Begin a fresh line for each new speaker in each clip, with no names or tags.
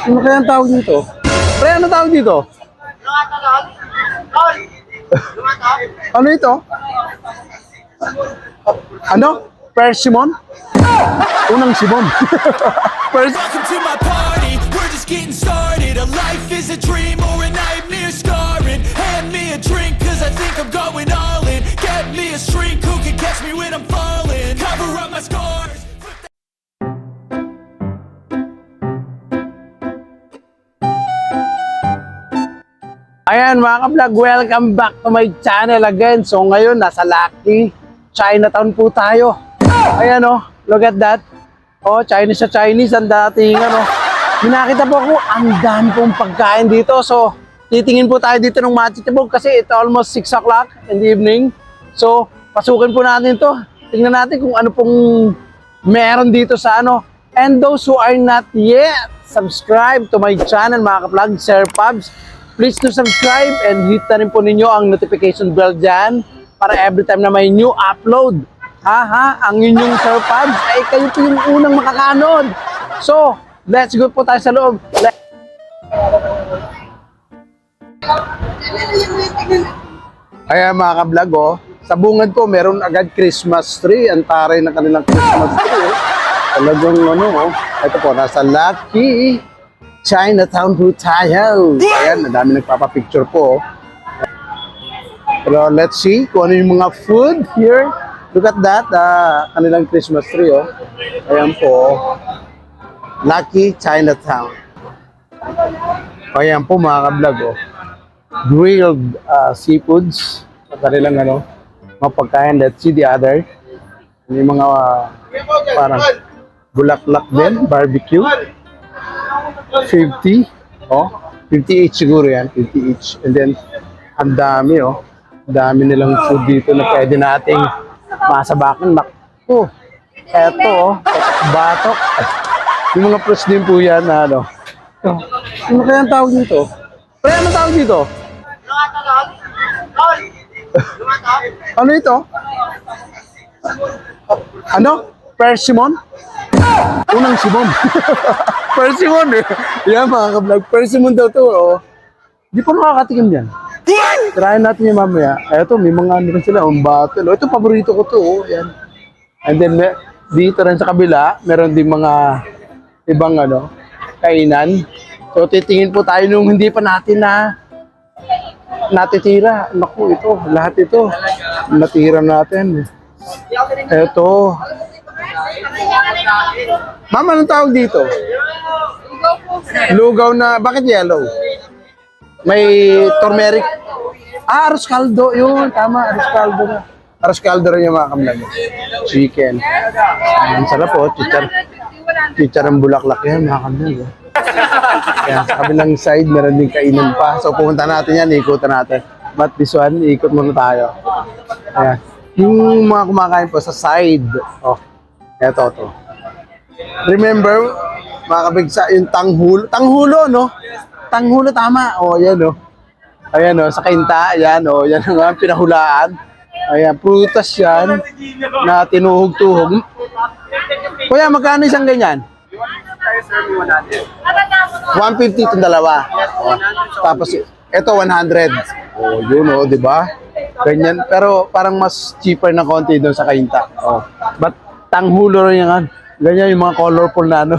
Ano kaya ang tawag dito? Pre, ano tawag dito? Ano ito? Ano? Persimmon? Unang Simon.
Welcome to my party, we're just getting started. A life is a dream or a nightmare scarring. Hand me a drink cause I think I'm going all in. Get me a shrink who can catch me when I'm falling. Cover up my scars.
Ayan mga ka-vlog, welcome back to my channel again. So ngayon, nasa Lucky Chinatown po tayo. Ayan oh, look at that. Oh, Chinese sa Chinese, ang dating ano. Minakita po ako, ang dami pong pagkain dito. So, titingin po tayo dito ng Matchitibog kasi it's almost 6 o'clock in the evening. So, pasukin po natin to. Tingnan natin kung ano pong meron dito sa ano. And those who are not yet subscribe to my channel mga ka-vlog, Sir Pabs, please do subscribe and hit na rin po ninyo ang notification bell dyan para every time na may new upload. Ang inyong Sir Pabs ay kayo po yung unang makakanod. So, let's go po tayo sa loob. Ayan mga ka-vlog oh, sa bungad ko meron agad Christmas tree. Ang taray na kanilang Christmas tree. Talagang ano oh, ito po, nasa Lucky Chinatown po tayo. Ayan, madami nagpapapicture po. Pero let's see kung ano yung mga food here. Look at that, kanilang Christmas tree. Oh. Ayan po, Lucky Chinatown. Ayan po mga ka-vlog. Oh. Grilled seafoods. Kanilang ano, mga pagkain. Let's see the other. Yung mga parang bulaklak din, barbecue. 50. Oh, 50 each siguro yan. 50 each. And then, ang dami oh. Ang dami nilang food dito na pwede nating masabakan. Naku. Eto oh. Batok. Yung mga fruits din po yan na ano. Ano kaya ang tawag dito? Pre, ano tawag dito? Ano ito? Ano? Persimmon? Unang Simon. Persimmon eh. Yan mga ka-vlog. Persimmon daw to oh. Di pa nakakatikim yan. Try natin yung mamaya. Eto, may mga ano rin sila. Battle. Oh, ito, paborito ko to oh. Yan. And then, dito rin sa kabila, meron din mga ibang ano, kainan. So, titingin po tayo nung hindi pa natin na natitira. Naku, ito. Lahat ito. Natira natin. Eto. Ma'am, anong tawag dito? Lugaw na, bakit yellow? May turmeric. Arroz caldo, yun, tama, arroz caldo na. Arroz caldo rin yung mga kamlag. Chicken. Ang sarap po, chichar ang bulaklak yan, mga kamlag. Yan, sa kabilang side, meron din kainan pa. So, pumunta natin yan, ikutan natin. But this one, ikot muna tayo. Ayan. Yung mga kumakain po sa side. Oh, eto, to. Remember, mga kabigsa, yung tanghulo. Tanghulo, no? Tanghulo, tama. O, yan, o. Ayan, o, sa kainta. Ayan, o. Yan ang pinahulaan. Ayan, prutas yan na tinuhog-tuhog. Kuya, magkano isang ganyan? 150 itong dalawa. O, tapos, ito 100. O, yun, o, di ba? Ganyan. Pero parang mas cheaper na konti doon sa kainta. O. But, tanghulo rin yan. Ganyan yung mga colorful na ano.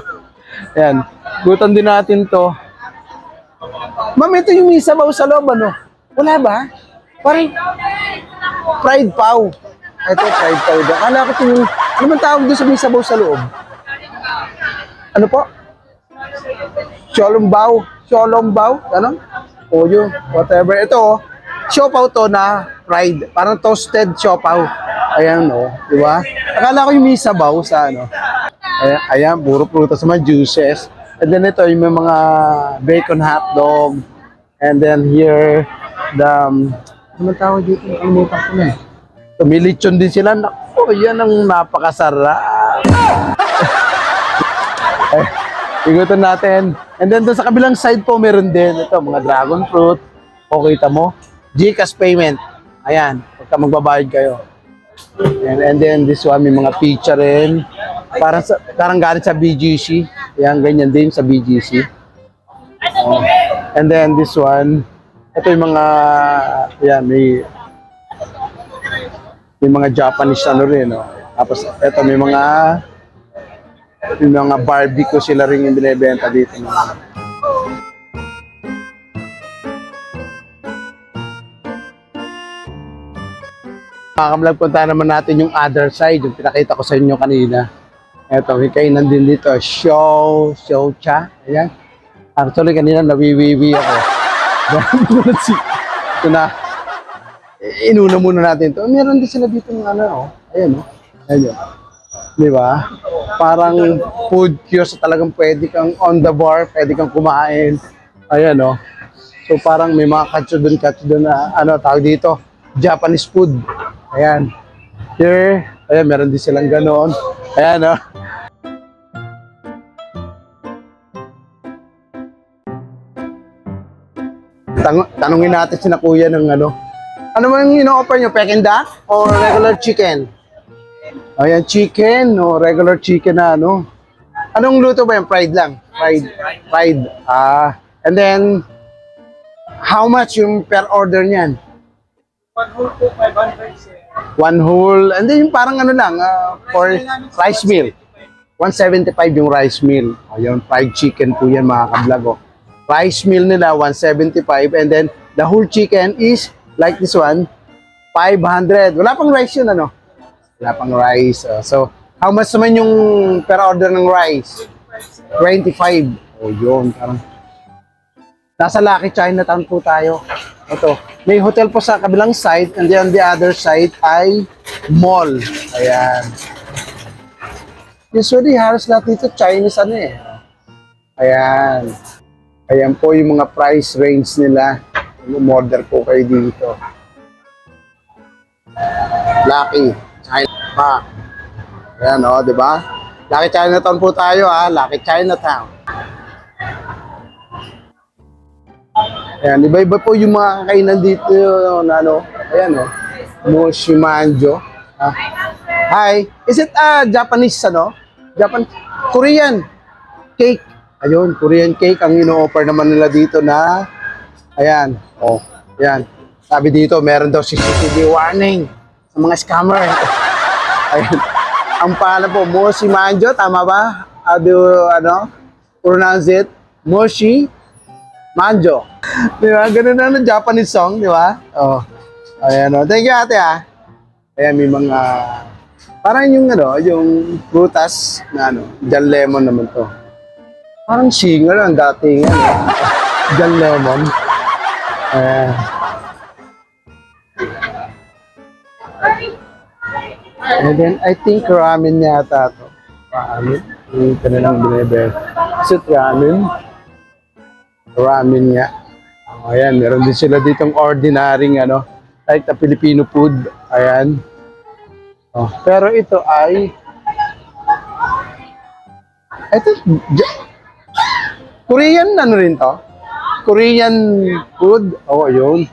Ayan. Gutom din natin to. Ma'am, ito yung may sabaw sa loob, ano? Wala ba? Parang fried pau. Ito, fried pau. Akala ko ito yung... Ano man tawag doon sa may sabaw sa loob? Ano po? Cholombaw. Cholombaw? Ano? O yun. Whatever. Ito, oh. Siopaw to na fried. Parang toasted siopaw. Ayan, oh. Diba? Akala ko yung may sabaw sa ano. Ayan, puro prutas, mga juices. And then ito yung may mga bacon hotdog. And then here, ano tawag dito? Kalimutan ko na eh. Tumilichon din sila. Naku, yan ang napakasarap. Igutan natin. And then doon sa kabilang side po, meron din ito, mga dragon fruit. O, kita mo? GCash payment. Ayan, pagka magbabayad kayo. And then this one, may mga pizza rin. Parang galing sa BGC. Ayan, ganyan din sa BGC. Oh. And then this one, ito yung mga, yan, may mga Japanese ano rin, no? Tapos ito may mga barbecue sila rin yung binibenta dito. No? Makakamlag, punta naman natin yung other side, yung pinakita ko sa inyo kanina. Ito, may kainan din dito, Shocha. Ayan. Actually, kanina nawiwiwi ako. Ito na, inuna muna natin ito. Meron din sila dito ng ano, oh. Ayan, oh. Ayan, oh. Di ba? Parang food kiosk, talagang pwede kang on the bar, pwede kang kumain. Ayan, oh. So, parang may mga katso doon na, ano, tawag dito, Japanese food. Ayan. Here, ayan, meron din silang ganoon. Ayan, oh. Tanungin natin si na kuya ng ano. Ano mo yung ino-offer nyo? Peking duck or regular chicken? Ayan, chicken o regular chicken na ano. Anong luto ba yan? Fried lang? Fried. And then, how much yung per order niyan?
1 whole po, 500 sir.
1 whole, and then yung parang ano lang, for rice meal. 175 yung rice meal. Ayun, fried chicken po yan mga kablog. Rice meal nila, 175. And then, the whole chicken is, like this one, 500. Wala pang rice yun, ano? Wala pang rice. So, how much naman yung per order ng rice? 25. Oh, yun. Parang, nasa Lucky Chinatown po tayo. Ito. May hotel po sa kabilang side, and then on the other side ay mall. Ayan. Usually, halos lahat dito Chinese ano eh. Ayan. Ayan po yung mga price range nila. Umorder po kayo dito. Lucky China. Ayan o, di ba? Lucky Chinatown po tayo ha. Lucky Chinatown. Ayan, iba-iba po yung mga kainan dito na ano. Ayan o. Moshi Manjo. Hi. Is it Japanese ano? Korean cake. Ayun, Korean cake ang ino-offer naman nila dito na ayan. Oh, ayan. Sabi dito, meron daw CCTV warning sa mga scammer. Ayan. Ang pangalan po, Moshi Manjo, tama ba? How do pronounce it? Moshi Manjo. Di ba? Ganun na ng Japanese song, di ba? Oh. Ayan, oh. Thank you, ate, ah. Ayan, may mga parang yung yung prutas na John Lemon naman to. Parang singer ang dating John Lemon. Ayan. And then, I think ramen yata to. Ramen. Yung kanilang binibenta. Is it ramen? Ramen nga. Ayan, meron din sila ditong ordinaryong like the Filipino food. Ayan. Oh, pero ito ay Korean rin to? Korean food? Oo, yun.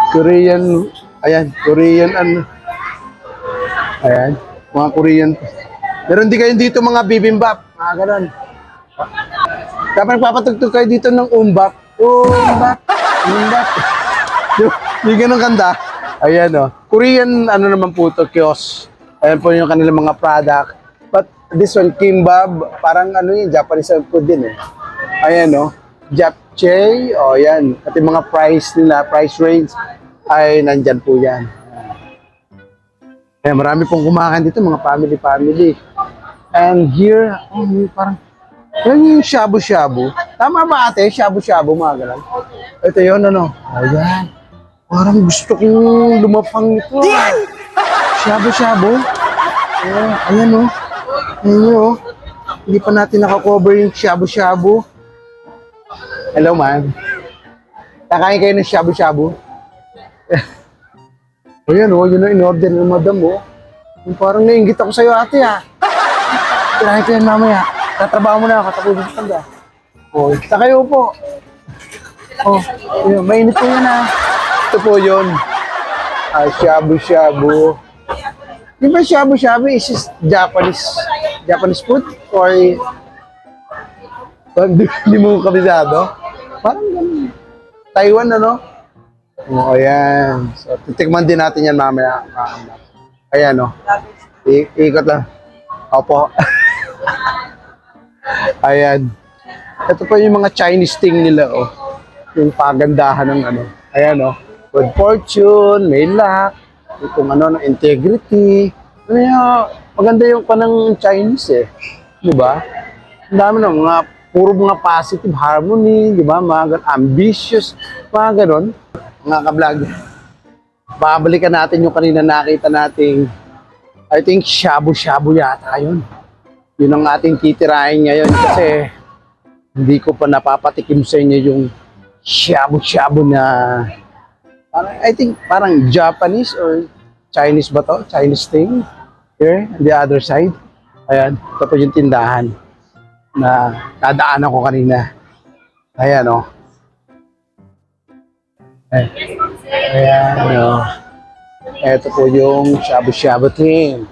Korean, ayan, Korean ayan, mga Korean. Meron din kayo dito mga bibimbap, mga ganun. Dapat nagpapatugtog kayo dito ng umbap. Umbap. Yung ganun kanta. Ayan o. Korean naman po ito, kiosk. Ayan po yung kanilang mga product. But this one, kimbap, parang Japanese food din eh. Ayan o. Japchae, o yan. At yung mga price nila, price range, ay nandyan po yan. Ayan, marami pong kumakain dito, mga family. And here, parang, yan yung shabu-shabu. Tama ba ate? Shabu-shabu, mga ganun. Ito yun, ayan. Parang gusto kong lumapang ito. Shabu-shabu. Ayan o. Ayan o. Hindi pa natin nakakover yung shabu-shabu. Hello, man. Kakain kayo ng shabu-shabu? Ayan o, yun ang in-order ng madam o. Parang nainggit ako sa'yo ate ha. Kirahin ko yan mamaya. Tatrabaho mo na ako, tapos sa tanda. O, sa kayo po. O, yun, mainit po yan ha. Ito po yun. Shabu-shabu. Di ba shabu-shabu is Japanese food? Or hindi mo kabisado? Parang ganun. Taiwan, ano? O, ayan. So, titikman din natin yan mamaya. Ayan, o. Ikot lang. Opo. Ayan. Ito pa yung mga Chinese thing nila, oh. Yung pagandahan ng ano. Ayan, oh. Good fortune, may luck, kung ano, integrity. Kaya, maganda yung panang Chinese, eh. Di ba? Ang dami na, puro mga positive harmony, di ba? Mga ambitious, mga ganon. Mga ka-vlog, babalikan natin yung kanina nakita nating, I think, shabu-shabu yata yun. Yun ang ating titirahin ngayon kasi hindi ko pa napapatikim sa inyo yung shabu-shabu na parang, I think parang Japanese or Chinese ba to? Chinese thing. Here, on the other side. Ayan, ito po yung tindahan na dadaanan ko kanina. Ayan, o. Ayan, o. Ito po yung shabu-shabu thing.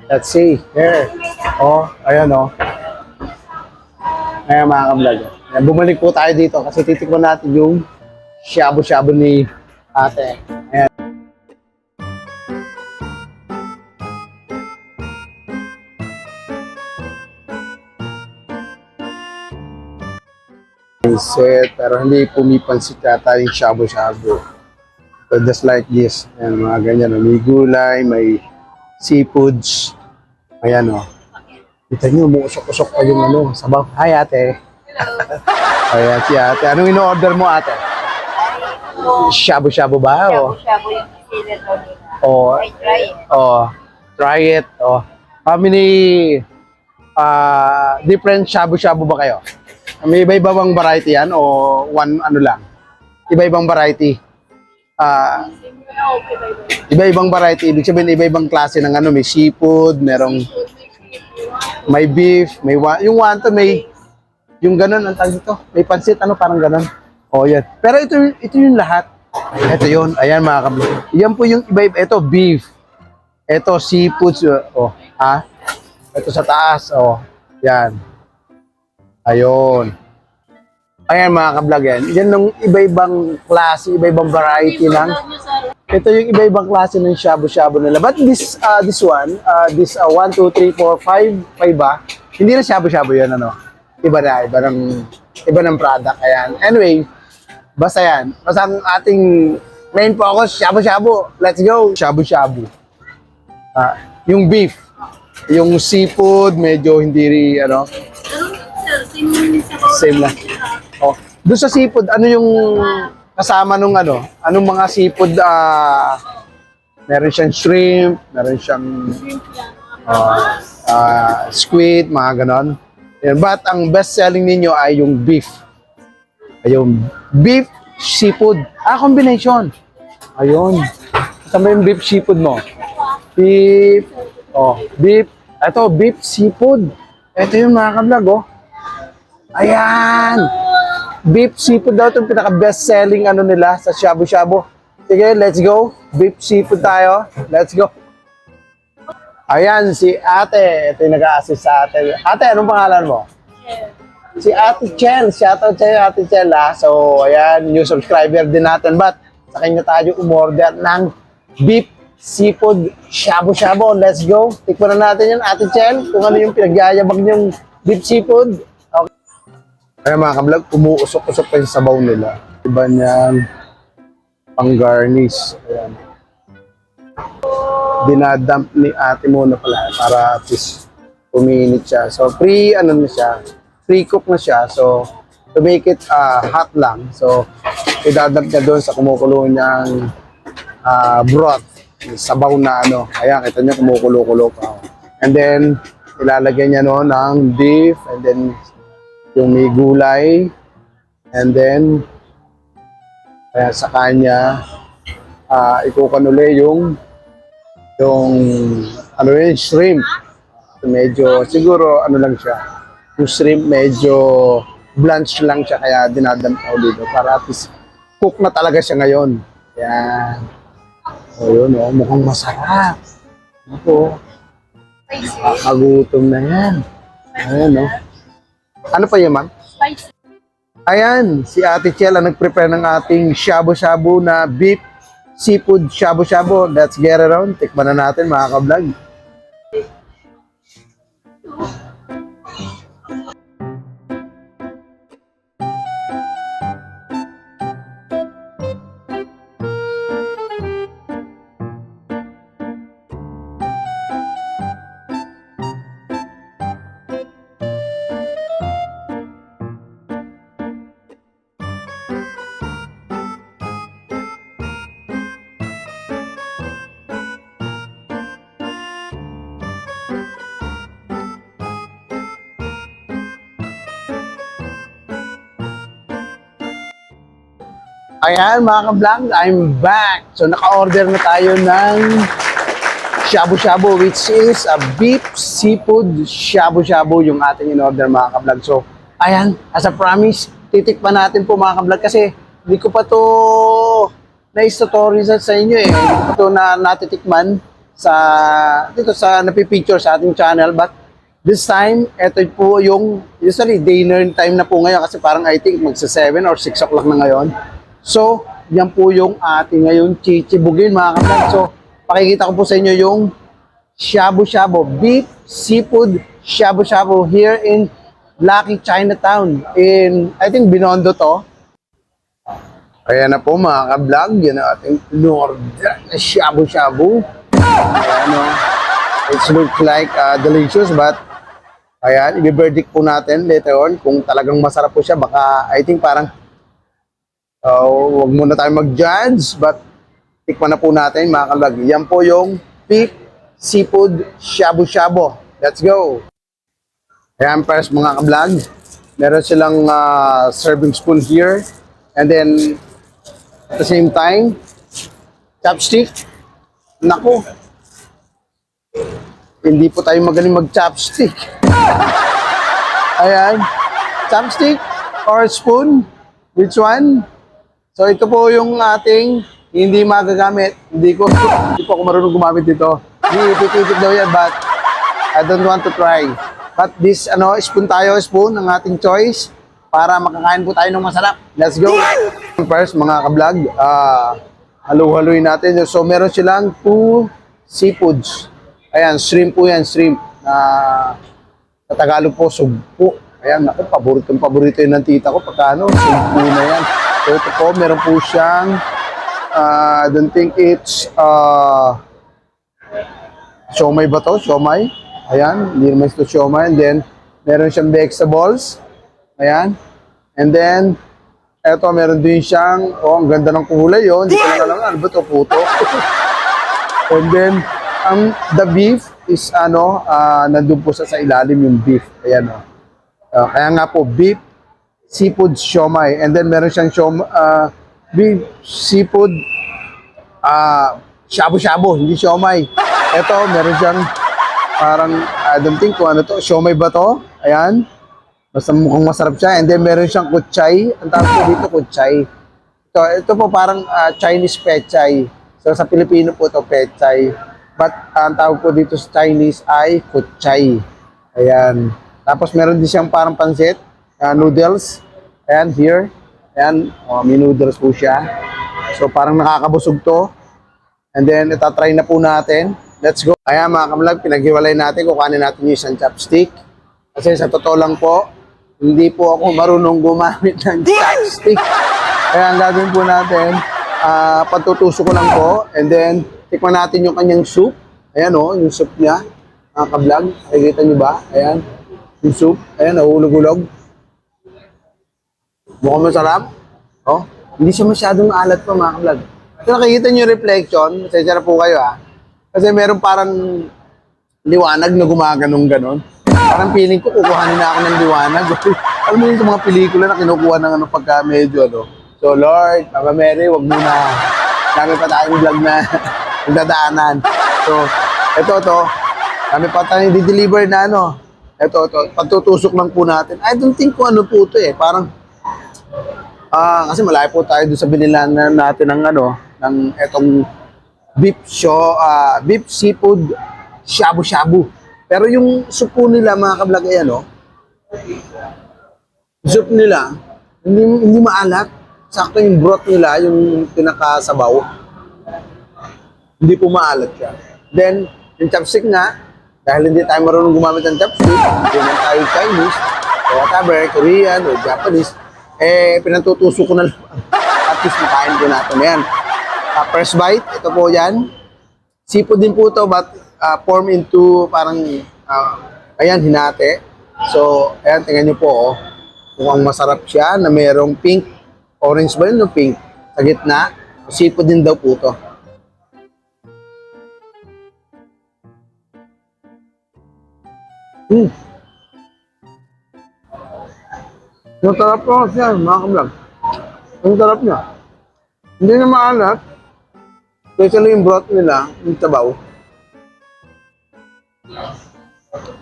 Let's see. Here. O, ayan, o. Ayan, mga ka-vlog. Bumalik po tayo dito kasi titikman natin yung shabu-shabu ni ate. Ayan. Set, pero hindi pumipansit yata yung shabu-shabu. So just like this. Ayan, mga ganyan. May gulay, may seafoods. Ayan, o. Kita nyo, umuusok-usok pa yung ano, sabaw. Hi, ate. Ayan, si ate. Anong ino-order mo, ate? Shabu-shabu ba?
Shabu-shabu yung consider ko nila.
O,
Try it.
try it. O. How many different shabu-shabu ba kayo? May iba-iba bang variety yan o one ano lang? Iba-ibang variety. Iba-ibang variety. Ibig sabihin, iba-ibang klase ng ano. May seafood, merong may beef, may yung wonton, may yung ganun, ang tawag dito. May pansit, ano, parang ganun. O, yan. Pero ito yung lahat. Ito yun. Ayan, mga kablo. Yan po yung iba-iba. Ito, beef. Ito, seafood. O, ha? Ito sa taas. O, yan. Ayun. Ayan, mga ka-vlog yan. Yan yung iba-ibang klase, iba-ibang variety ng. Ito yung iba-ibang klase ng shabu-shabu nila. But this one, 1, 2, 3, 4, 5 ba? Hindi na shabu-shabu yan, ano? Iba na, iba ng product. Ayan. Anyway, basta yan. Basta ang ating main focus, shabu-shabu. Let's go. Shabu-shabu. Yung beef. Yung seafood, medyo hindi, ano? Same lang. Oh, doon sa seafood, ano yung kasama nung ano? Anong mga seafood? Meron siyang shrimp, meron siyang squid, mga ganon. But ang best selling ninyo ay yung beef. Ayun, beef seafood. Combination. Ayun. Kasama yung beef seafood mo. Beef. Oh, beef. Ito, beef seafood. Ito yung mga ka-vlog, oh. Ayan! Beef seafood daw itong pinaka-best selling ano nila sa shabu-shabu. Sige, let's go. Beef seafood tayo. Let's go. Ayan, si ate. Ito yung nag-a-assist sa ate. Ate, anong pangalan mo? Si Ate Chel. Shoutout sa'yo, Ate Chel, ha. So, ayan, new subscriber din natin. But, sa kanya tayo umorder ng beef seafood shabu-shabu. Let's go. Tikman na natin yan, Ate Chel. Kung ano yung pinagyayabag niyong beef seafood. Kaya mga ka-vlog, umuusok-usok pa yung sabaw nila. Iba niyan, pang-garnish. Ayan. Dinadump ni ate muna pala para at least puminit siya. So, ano na siya, pre-cook na siya. So, to make it hot lang. So, idadump niya doon sa kumukulo niyang broth. Sabaw na ano. Ayan, kita niyo kumukulo-kulo pa. And then, ilalagay niya no ng beef and then yung may gulay, and then kaya sa kanya ikukan uli yung ano yun, shrimp. Medyo siguro ano lang siya, yung shrimp medyo blanch lang siya kaya dinadampa ulit para at least cook na talaga siya ngayon. Yan. O yun, mukhang masarap. Ako, kakagutom na yan. Ayan, no? Ano pa yun, ma'am?
Spicy.
Ayan, si Ate Chel ang nag-prepare ng ating shabu-shabu na beef seafood shabu-shabu. Let's get it on. Tikman na natin mga ka-vlog. Ayan mga ka-vlog, I'm back. So naka-order na tayo ng shabu-shabu which is a beef seafood shabu-shabu yung ating in-order mga ka-vlog. So ayan, as a promise, titikpan natin po mga ka-vlog kasi hindi ko pa to na-story sa inyo eh. Hindi ko pa to natitikman sa dito sa napipicture sa ating channel, but this time, ito po yung usually dinner time na po ngayon kasi parang I think magsa 7 or 6 o'clock na ngayon. So, yan po yung ating ngayon chichibugin mga ka-vlog. So, pakikita ko po sa inyo yung shabu-shabu, beef seafood shabu-shabu here in Lucky Chinatown in, I think, Binondo to. Ayan na po mga ka-vlog, yan ang ating in-order na shabu-shabu. Ayan o, it looks like delicious but ayan, i-verdict po natin later on kung talagang masarap po siya. Baka, I think parang wag muna tayo mag-judge, but tikman na po natin mga ka-vlog. Yan po yung beef seafood shabu-shabu. Let's go! Ayan first mga ka-vlog. Meron silang serving spoon here. And then, at the same time, chopstick. Naku! Hindi po tayo magaling mag-chopstick. Ayan. Chopstick or spoon? Which one? So ito po yung ating hindi magagamit. Hindi po ako marunong gumamit dito. Hindi ipipipit daw yan, but I don't want to try. But this spoon tayo, spoon ang ating choice para makakain po tayo ng masarap. Let's go! First mga ka-vlog, halu-haluin natin. So meron silang 2 seafoods. Ayan, shrimp po yan, shrimp. Sa Tagalog po, sugpo. Ayan, ako, paborito yun ng tita ko. Pagka sugpo na yan. So ito po, meron po siyang, I don't think it's, siomay ba to? Siomay. Ayan, hindi naman ito siomay. And then, meron siyang vegetables. Ayan. And then, eto, meron din siyang, ang ganda ng kulay yun. Hindi ko lang alam, ano ba ito? Puto. And then, the beef is, nandun po sa ilalim yung beef. Ayan, kaya nga po, beef seafood siomay. And then meron siyang beef seafood shabu-shabu, hindi siomay. Ito, meron siyang parang, I don't think kung ano to, siomay ba to? Ayan. Basta mukhang masarap siya. And then meron siyang kutsay. Ang tawag po dito, kutsay. Ito po parang Chinese pechay. So sa Pilipino po to pechay. But ang tawag po dito sa Chinese ay kutsay. Ayan. Tapos meron din siyang parang pansit. Noodles. Ayan, here. Ayan, may noodles po siya. So, parang nakakabusog to. And then, itatry na po natin. Let's go. Ayan, mga ka-vlog, pinaghiwalay natin. Kukanin natin yung isang chopstick. Kasi sa totoo lang po, hindi po ako marunong gumamit ng chopstick. Kaya ang gagawin po natin, patutusok ko lang po. And then, tikman natin yung kanyang soup. Ayan yung soup niya. Mga ka-vlog, nakikita nyo ba? Ayan, yung soup. Ayan, nahulog-hulog. Mukhang masarap. Hindi siya masyadong alat pa mga ka-vlog. So nakikita niyo yung reflection, masaya na po kayo Kasi meron parang liwanag na gumaganong ganon. Parang feeling ko kukuhanin na ako ng liwanag. Alam mo yung mga pelikula na kinukuha ng pagka medyo So Lord, Mama Mary, wag muna. Dami pa tayong vlog na nagdadaanan. So, ito dami pa tayong di-deliver na Ito, pagtutusok lang po natin. I don't think kung ano po ito Parang kasi malayo po tayo doon sa binilan natin ng etong beef seafood shabu-shabu. Pero yung soup po nila mga ka-vlog soup nila, Hindi maalat. Sakto yung broth nila, yung pinakasabaw. Hindi po maalat siya. Then, yung chopstick nga, dahil hindi tayo marunong gumamit ng chopstick, hindi man tayo Chinese, o whatever, Korean o Japanese, pinatutuso ko na lang. At least makain ko natin yan. First bite, ito po yan. Seafood din po ito, but form into parang, ayan, hinate. So, ayan, tingnan nyo po, oh. Mukhang masarap siya na mayroong pink. Orange ba yun o pink? Sa gitna. Seafood din daw po ito. Ang sarap po siya, mga kablog. Ang sarap niya. Hindi na maalat. Especially yung broth nila, yung tabaw.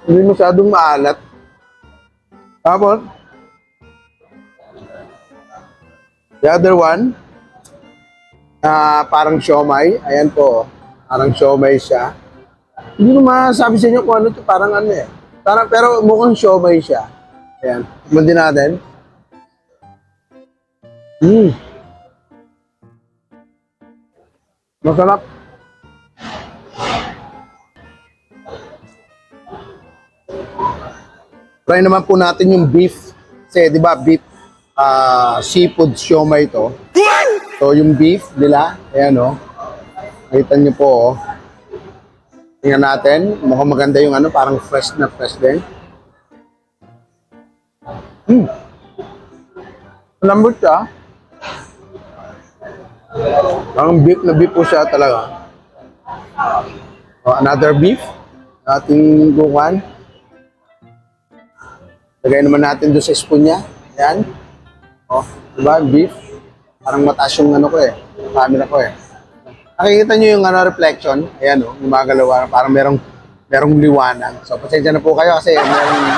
Hindi masyadong maalat. Tapos, the other one, parang siomay. Ayan po, parang siomay siya. Hindi ko masabi sa inyo kung ano ito, parang ano eh. Parang, pero mukhang siomay siya. Ayan, tikman din natin. Masarap. Try naman po natin yung beef. Kasi, di ba, beef, seafood siomay ito. So, yung beef nila, ayan o. Nakita nyo po, oh. Tingnan natin. Mukhang maganda yung ano, parang fresh na fresh din. Lambot siya. Parang beef na beef po siya talaga. Another beef. Ating bukan. Lagay naman natin doon sa spoon niya. Ayan. Diba? Beef. Parang mataas yung ano ko eh. Camera ko eh. Nakikita nyo yung ano, reflection. Ayan o. Gumagalaw. Parang merong liwanag. So, pasensya na po kayo kasi merong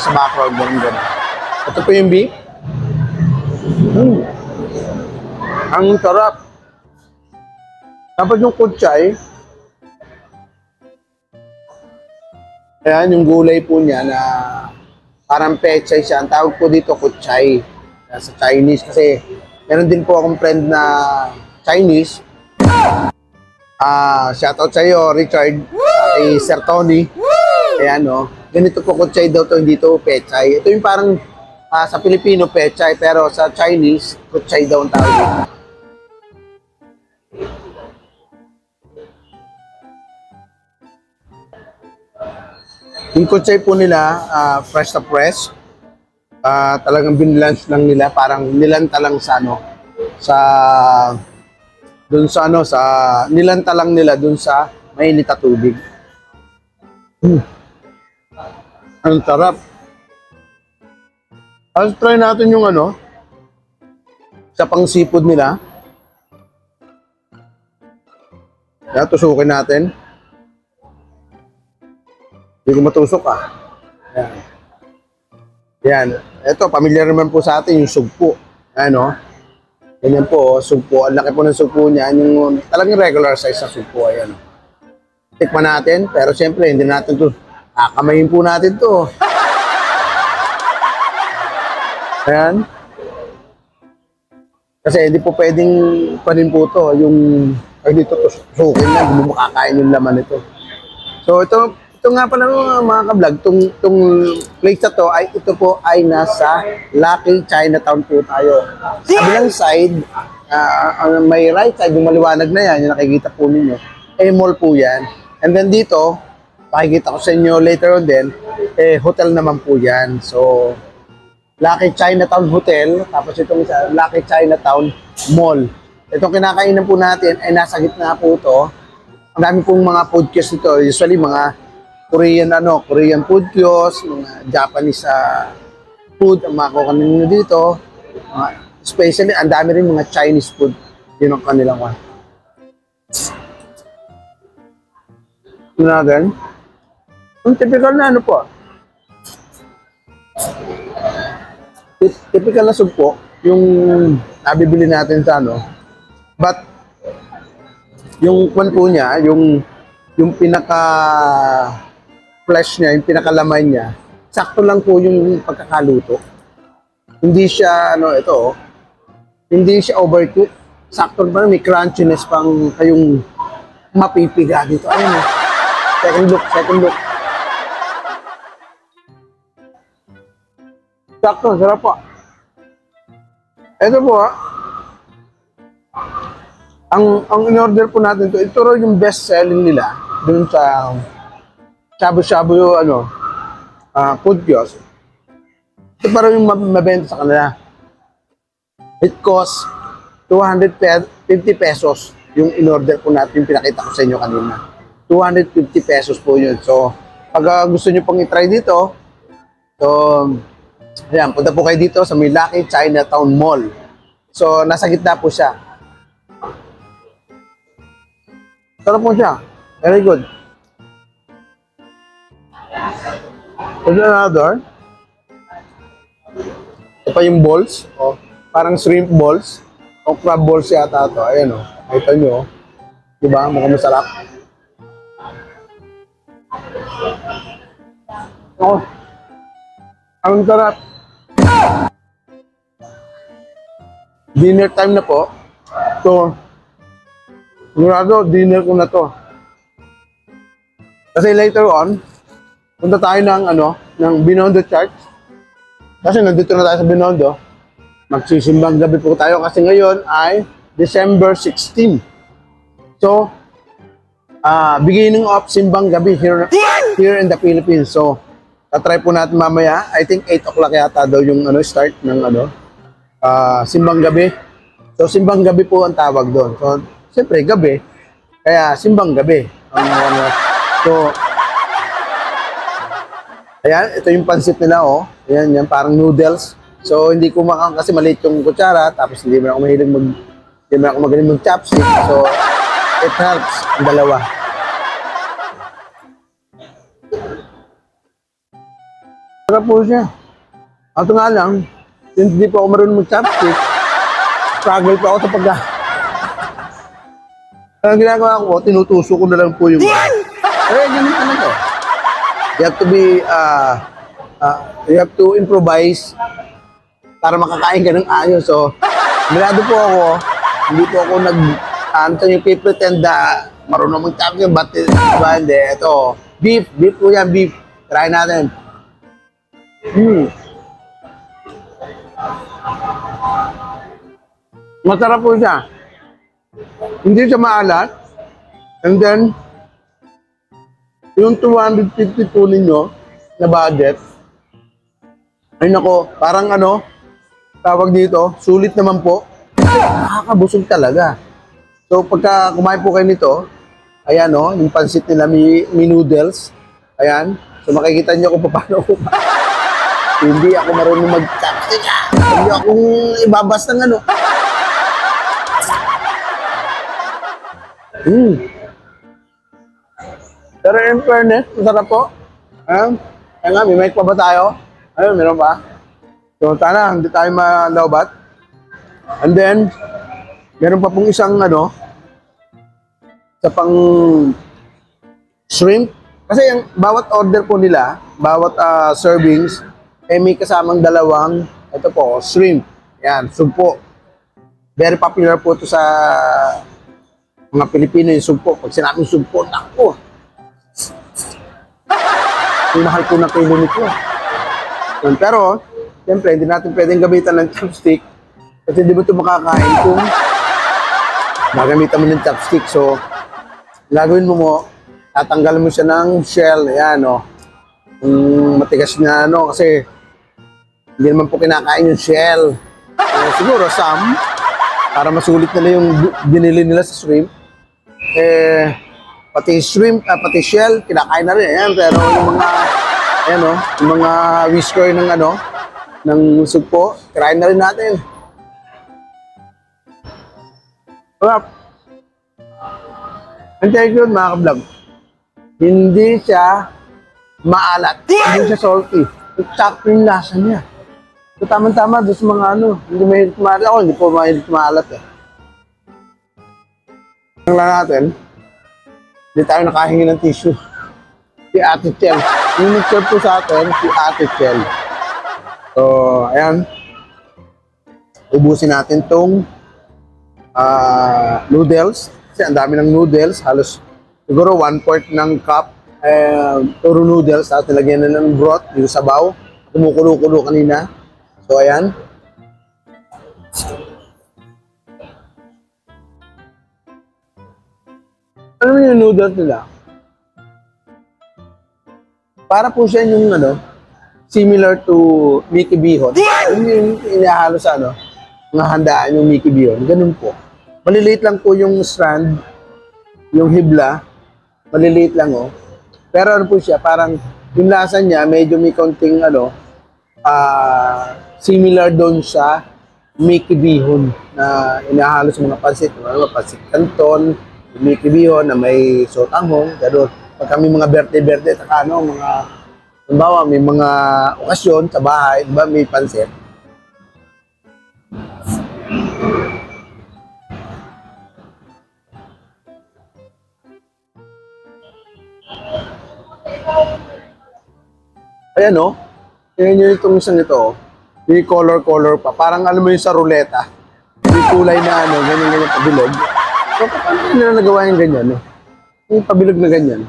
sa background. Ganun. Ito po yung beef. Ang sarap. Tapos yung kutsay. Ayan, yung gulay po niya na parang pechay siya. Ang tawag po dito kutsay. Sa Chinese kasi meron din po akong friend na Chinese. Shoutout sa iyo, Richard. Kay Sir Tony. Ayan o. Ganito po kutsay daw to, hindi to pechay. Ito yung parang sa Pilipino pechay pero sa Chinese kutsay daw ang tawag dito. Yung kutsay po nila, fresh na fresh. Talagang binlunch lang nila, parang nilanta lang sa ano, nilanta lang nila dun sa mainit na tubig. Ang sarap. Let's try natin yung ano, sa pang seafood nila. Yan, tusukin natin. Hindi ko matusok Yan. Yan. Ito, pamilyar naman po sa atin yung sugpo. Ano? Ganyan po, sugpo. Ang laki po ng sugpo niya. Yung talagang regular size na sugpo. Ayan. Tikman natin. Pero siyempre, hindi natin ito. Kakamayin po natin to. Ayan. Kasi hindi po pwedeng panin po to. Yung, ay dito, tusukin na. Hindi mo makakain yung laman nito. So, ito nga pala mga ka-vlog, itong place na to, ito po ay nasa Lucky Chinatown po tayo. Sa bilang side, may right side, yung maliwanag na yan, yung nakikita po ninyo, mall po yan. And then dito, makikita ko sa inyo later on din, hotel naman po yan. So, Lucky Chinatown Hotel, tapos itong Lucky Chinatown Mall. Itong kinakainan po natin ay nasa gitna po ito. Ang dami pong mga food kiosks nito, usually mga Korean food kiosk, mga Japanese food ang makukuha ninyo dito. Especially, ang dami rin mga Chinese food. Yun ang kanilang one. Ito natin. Yung typical na ano po. Typical na sugpo, yung nabibili natin sa ano. But, yung kwan po niya, yung pinaka flesh niya, yung pinakalaman niya, sakto lang po yung pagkakaluto. Hindi siya, ano, ito, oh. Hindi siya overcooked. Sakto pa, may crunchiness pang kayong mapipiga dito. Ayun, oh. Second look. Sakto, sarap po. Ito po, ang in-order po natin ito raw yung best selling nila dun sa shabu-shabu food kiosk. Ito pa raw yung mabenta sa kanila. It costs 250 pesos yung in-order po natin, yung pinakita ko sa inyo kanina. 250 pesos po yun. So, pag gusto nyo pong i-try dito, so, ayan, punta po kayo dito sa Milaki Chinatown Mall. So, nasa gitna po siya. Sarap po siya. Very good. There's another. Ito pa yung balls. Oh, parang shrimp balls. O crab balls yata ito. Ayan o. Nakita nyo. Diba? Mukhang masarap. Oh. Ang sarap. Dinner time na po. So, sigurado, dinner ko na to. Kasi later on, punta tayo ng Binondo Church. Kasi nandito na tayo sa Binondo. Magsisimbang gabi po tayo kasi ngayon ay December 16. So, beginning of simbang gabi here in the Philippines. So, tatry po natin mamaya. I think 8 o'clock yata daw yung start ng simbang gabi. So, simbang gabi po ang tawag doon. So, siyempre, gabi. Kaya, simbang gabi. So, ayan, ito yung pansit nila, oh. Ayan, yan, parang noodles. So, hindi ko makang kasi maliit yung kutsara, tapos hindi mo ako magaling mag-chopstick. So, it helps ang dalawa. Sarap po siya. Ito nga lang, since hindi po ako marunong mag-chopstick, struggle pa ako sa ang ginagawa ko, tinutuso ko na lang po yung... ganun talaga. You have to improvise para makakain ka ng ayos. So, mirado po ako, hindi po ako yung pretend na marunong mag-chopstick, but diba, hindi. Ito, beef po yan, beef. Try natin. Masarap po siya. Hindi siya maalat. And then, yung 250 po ninyo na budget, ay nako, parang tawag dito, sulit naman po. Nakakabusog talaga. So, pagka kumain po kayo nito, ayan yung pansit nila, may noodles. Ayan. So, makikita nyo kung paano ako. Hindi ako marunong mag-chopstick. Hindi akong ibabas ng Pero in fairness, masarap po. Ayan nga, may mic pa ba tayo? Ayun, meron pa. So, sana, hindi tayo malawbat. And then, meron pa pong isang sa pang shrimp. Kasi yung bawat order po nila, bawat servings, may kasamang dalawang, ito po, shrimp. Yan, sugpo. Very popular po ito sa mga Pilipino yung sugpo. Pag sinabing sugpo, naku. Yung mahal po na kilo nito. Pero, siyempre, hindi natin pwedeng gamitan ng chopstick kasi hindi mo ito makakain kung magamitan mo ng chopstick. So, gagawin mo tatanggalin mo siya ng shell. Ayan, matigas na kasi hindi naman po kinakain yung shell. Siguro, some, para masulit nila yung binili nila sa shrimp. Pati shrimp, pati shell, kinakain na rin. Ayan, pero yung mga whisker ng sugpo, kirain na rin natin. Sarap. And thank you, mga ka-vlog. Hindi siya maalat. Hindi siya salty. Sakto yung lasa niya. So, tama-tama doon sa mga hindi mahilig maalat. Ako, hindi po mahilig maalat Ang lang natin, hindi tayo nakahingi ng tissue. Si Ate Chel. Yung nag-serve po sa atin, si Ate Chel. So, ayan. Ubusin natin tong noodles. Kasi ang dami ng noodles. Halos siguro 1/4 ng cup. Puro noodles. Tapos nilagyan na ng broth, yung sabaw. Kumukulo-kulo kanina. So, ayan. Ano yung noodles nila? Para po siya yung similar to Mickey Bihon. Ano yung inahalo sa mga handaan yung Mickey Bihon. Ganun po. Maliliit lang po yung strand, yung hibla. Maliliit lang Pero ano po siya, parang yung lasa niya, medyo may konting similar doon sa Mickey Bihon na inahalo sa mga pansit. Pansit Canton, yung Mickey Bihon na may sotanghong, gano'n. Pag kami mga birthday, halimbawa, may mga okasyon sa bahay, diba, may pansit. Ayan tingnan nyo itong isang ito, may color pa. Parang alam mo yung sa ruleta. May kulay na ganyan pabilog. So, paano nila nagawa yung ganyan Yung pabilog na ganyan.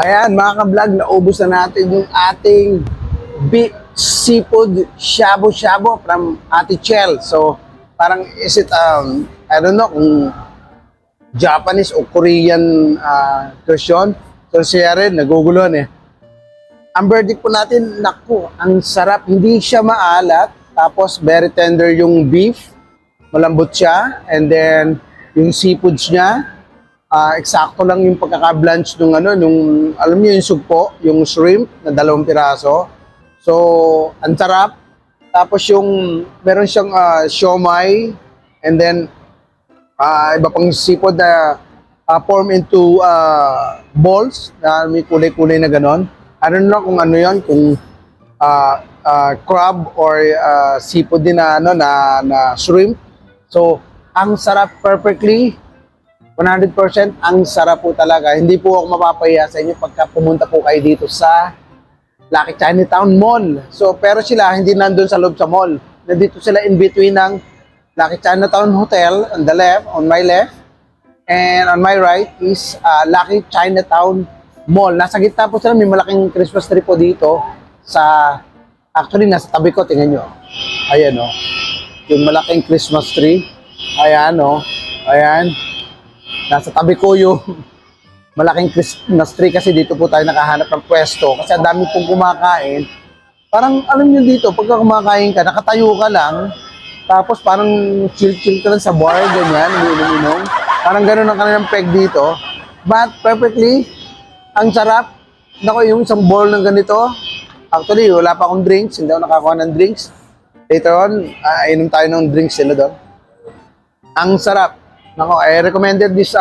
Ayan, mga ka-vlog, naubos na natin yung ating seafood shabu-shabu from Ate Chel. So, parang is it, I don't know kung Japanese o Korean version. So, siya rin, naguguluhan Ang verdict po natin, naku, ang sarap. Hindi siya maalat. Tapos, very tender yung beef. Malambot siya. And then, yung seafoods niya, eksakto lang yung pagkaka-blanch nung alam niyo yung sugpo, yung shrimp na 2 piraso. So, ang sarap. Tapos meron siyang siomai, and then iba pang seafood na form into balls na may kulay-kulay na ganon. I don't know kung ano yun, kung crab or seafood din na shrimp. So, ang sarap, perfectly 100%, ang sarap po talaga. Hindi po ako mapapahiya sa inyo pagka pumunta po kayo dito sa Lucky Chinatown Mall. So, pero sila hindi nandun sa loob sa mall. Nandito sila in between ng Lucky Chinatown Hotel on my left, and on my right is Lucky Chinatown Mall. Nasa gitna po sila, may malaking Christmas tree po dito actually, nasa tabi ko, tingnan nyo. Ayan yung malaking Christmas tree. Ayan ayan. Nasa tabi ko yung malaking Christmas tree kasi dito po tayo nakahanap ng pwesto kasi ang dami pong kumakain. Parang alam niyo dito, pagka kumakain ka, nakatayo ka lang, tapos parang chill-chill ka lang sa bar, ganyan, uminom-inom. Parang gano'n ang kanilang peg dito. But perfectly, ang sarap. Naku, yung isang bowl ng ganito, actually, wala pa akong drinks, hindi ako nakakuha ng drinks. Later on, inom tayo ng drinks sila doon. Ang sarap. Nako, I recommended this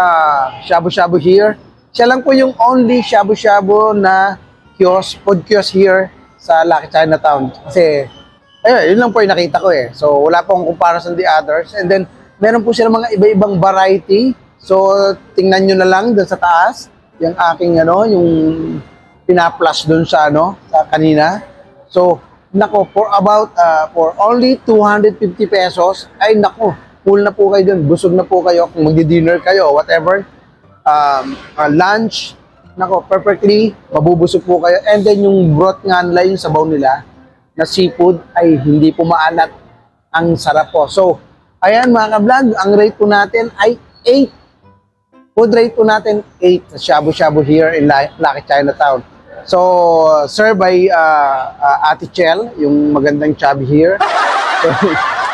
shabu-shabu here. Siya lang po yung only shabu-shabu na food kiosk here sa Lucky Chinatown. Kasi, ayun, yun lang po yung nakita ko So, wala pong comparison the others. And then, meron po sila mga iba-ibang variety. So, tingnan nyo na lang dun sa taas. Yung aking, yung pina-flash dun sa, sa kanina. So, nako, for only 250 pesos, ay nako, full na po kayo dun. Busog na po kayo kung magdi-dinner kayo, whatever. Lunch, nako, perfectly, mabubusog po kayo. And then yung broth nga nila, yung sabaw nila, na seafood, ay hindi po maalat. Ang sarap po. So, ayan mga ka-vlog, ang rate po natin ay 8. Food rate po natin 8 sa shabu-shabu here in Lucky Chinatown. So, served by Ate Chel, yung magandang chubby here. So,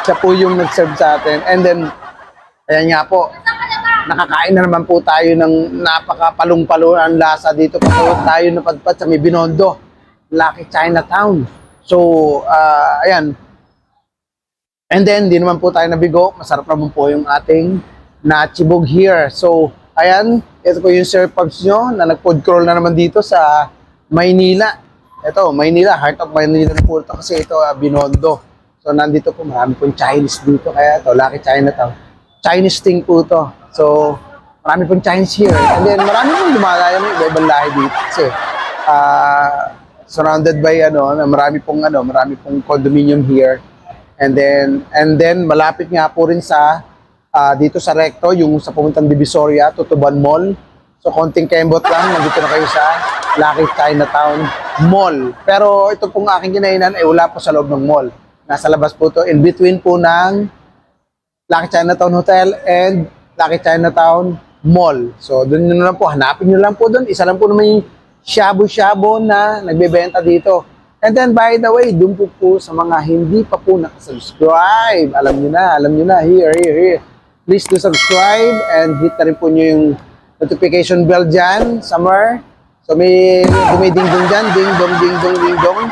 siya po yung nag-serve sa atin. And then, ayan nga po, nakakain na naman po tayo ng napaka-palong-palo ang lasa dito. Kapag tayo napadpad sa may Binondo, Lucky Chinatown. So, ayan. And then, di naman po tayo nabigo. Masarap naman po yung ating nachibog here. So, ayan, ito po yung Sir Pubs nyo na nag-food crawl na naman dito sa Maynila. Ito, Maynila, heart of Maynila na po ito kasi ito, Binondo. So, nandito po, marami pong Chinese dito. Kaya ito, Lucky Chinatown. Chinese thing po ito. So, marami pong Chinese here. And then, marami pong dumadaya ng iba-ibang lahi dito. Kasi, surrounded by, marami pong condominium here. And then, malapit nga po rin sa, dito sa Recto, yung sa pumuntang Divisoria, Tutuban Mall. So, konting kembot lang, nandito na kayo sa Lucky Chinatown Mall. Pero ito pong aking kinainan ay wala po sa loob ng mall. Nasa labas po to, in between po ng Lucky Chinatown Hotel and Lucky Chinatown Mall. So, doon nyo lang po, hanapin nyo lang po doon. Isa lang po naman yung shabu-shabu na nagbebenta dito. And then, by the way, doon po sa mga hindi pa po nakasubscribe. Alam nyo na, here. Please do subscribe and hit na rin po nyo yung notification bell dyan, somewhere. So, may dumiding-dong dyan, ding-dong.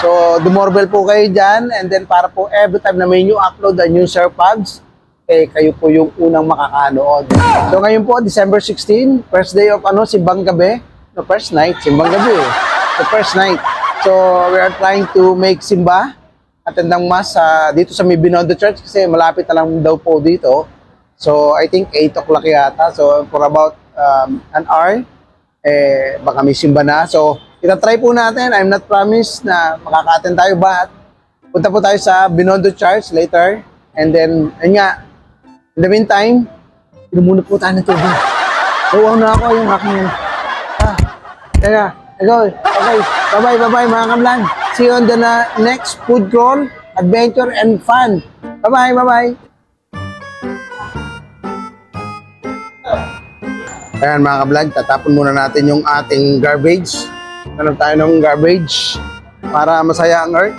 So, dumorbell po kayo dyan. And then, para po every time na may new upload a new Sir Pubs, kayo po yung unang makakanood. So, ngayon po, December 16, first day of simbang gabi. No, first night, simbang gabi. The first night. So, we are trying to make simba, attend ng mass dito sa may Binondo Church kasi malapit na lang daw po dito. So, I think 8 o'clock yata. So, for about an hour, baka may simba na. So, itatry po natin. I'm not promised na makaka-attend tayo, but punta po tayo sa Binondo Church later. And then, ayun nga, in the meantime, pinumuna po tayo ng tubig. Uwaw na ako yung aking teka, okay. Bye-bye mga ka-vlog. See you on the next food crawl, adventure, and fun. Bye-bye. Ayan mga ka-vlog, tatapon muna natin yung ating garbage. Hanap tayo ng garbage para masaya ang earth.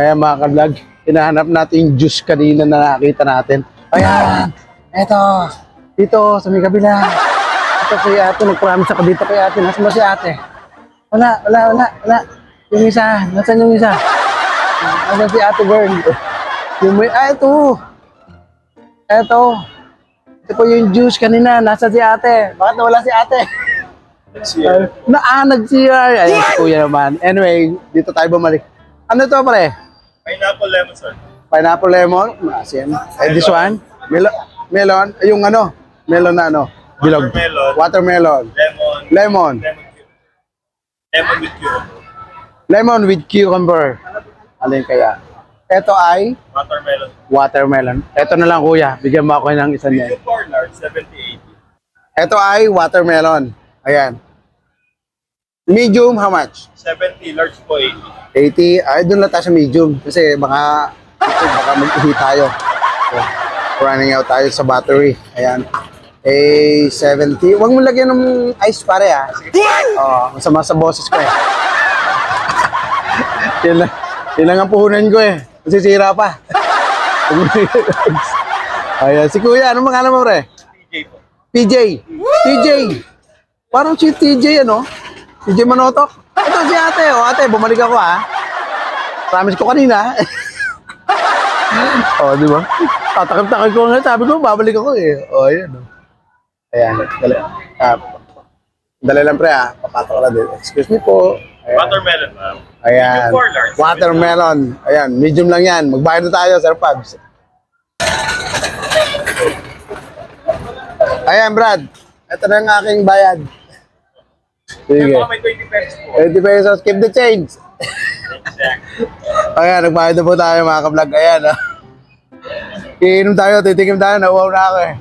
Ayan mga ka-vlog, hinahanap natin yung juice kanina na nakita natin. Ayan, eto, dito sa may kabila. Ito kay ate, nag-promise ako dito kay ate. Nasaan ba si ate? Wala. Yung isa, nasaan yung isa? Nasaan si ate girl? Yung may, ito. Ito po yung juice kanina, nasa si ate. Bakit nawala si ate? Nag-CR. Ayan, si kuya naman. Anyway, dito tayo bumalik. Ano to pare?
Pineapple lemon, sir.
Pineapple lemon. Asin. This one? Melon. Yung melon na bilog. Watermelon. Lemon. Lemon with cucumber. Alin kaya? Ito ay? Watermelon. Ito na lang kuya. Bigyan mo ako ng isa niyan.
70-80.
Ito ay watermelon. Ayan. Medium, how much?
70, large po 80.
80. Ay, doon lang tayo sa medium. Kasi baka mag-ihi tayo. So, running out tayo sa battery. Ayan. 70. Huwag mo lagyan ng ice pare masama sa boses ko Yan lang ang puhunan ko Masisira pa. Ayan. Si kuya, anong pangalan mo pre?
PJ po.
PJ. Parang si TJ TJ Manotok. Ito si ate. O ate, bumalik ako ha. Promise ko kanina. O, di ba? Tatakip-takip ko nga. Sabi ko, babalik ako eh. O, ayan. O. Ayan. Dali. Dali lang pre ha. Papatok ka lang din. Excuse me po. Ayan.
Watermelon, ma'am.
Ayan.
Medium or large?
Watermelon. Ayan. Medium lang yan. Magbayad na tayo, Sir Pabs. Ayan, Brad. Ito na ang aking bayad. Sige.
Ito, may 20 pesos po.
20 pesos. Keep the change.
Exactly.
Ayan, nagbayad na po tayo mga ka-vlog. Ayan, ha. Iinom tayo, titikim tayo. Nauwaw na ako eh.